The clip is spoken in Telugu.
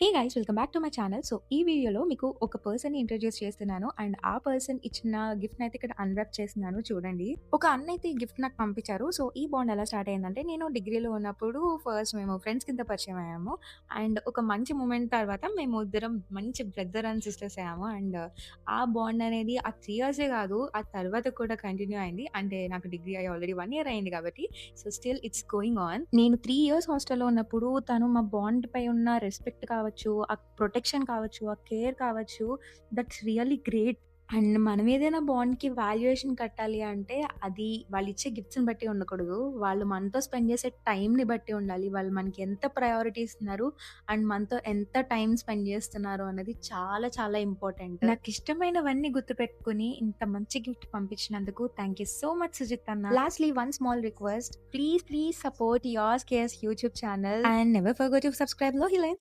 Hey guys welcome back to my channel. So ఈ వీడియోలో మీకు ఒక పర్సన్‌ని ఇంట్రొడ్యూస్ చేస్తున్నాను. అండ్ ఆ పర్సన్ ఇచ్చిన గిఫ్ట్‌ని అయితే ఇక్కడ అన్‌రాప్ చేస్తున్నాను చూడండి. ఒక అన్న అయితే ఈ గిఫ్ట్ నాకు పంపించారు. సో ఈ బాండ్ ఎలా స్టార్ట్ అయిందంటే నేను డిగ్రీలో ఉన్నప్పుడు ఫస్ట్ మేము ఫ్రెండ్స్ కింద పరిచయం అయ్యాము. అండ్ ఒక మంచి మూమెంట్ తర్వాత మేము ఇద్దరం మంచి బ్రదర్ అండ్ సిస్టర్స్ అయ్యాము. అండ్ ఆ బాండ్ అనేది ఆ 3 ఇయర్సే కాదు, ఆ తర్వాత కూడా కంటిన్యూ అయింది. అంటే నాకు డిగ్రీ అయ్యి ఆల్రెడీ 1 ఇయర్ అయింది కాబట్టి so still it's going on. నేను 3 ఇయర్స్ హాస్టల్‌లో ఉన్నప్పుడు తను మా బాండ్ పై ఉన్న రెస్పెక్ట్ కావచ్చు, ఆ ప్రొటెక్షన్ కావచ్చు, ఆ కేర్ కావచ్చు, దట్స్ రియల్లీ గ్రేట్. అండ్ మనం ఏదైనా బాండ్‌కి వాల్యుయేషన్ కట్టాలి అంటే అది వాళ్ళిచ్చే గిఫ్ట్స్‌ని బట్టి ఉండకూడదు. వాళ్ళు మనతో స్పెండ్ చేసే టైంని బట్టి ఉండాలి. వాళ్ళు మనకి ఎంత ప్రయారిటీ ఇస్తున్నారు అండ్ మనతో ఎంత టైమ్ స్పెండ్ చేస్తున్నారు అన్నది చాలా చాలా ఇంపార్టెంట్. నాకిష్టమైనవన్నీ గుర్తుపెట్టుకొని ఇంత మంచి గిఫ్ట్ పంపించినందుకు thank you so much Sujith అన్న. Lastly one small request. Please support yours cares YouTube channel and never forget to subscribe లోహిలైన్.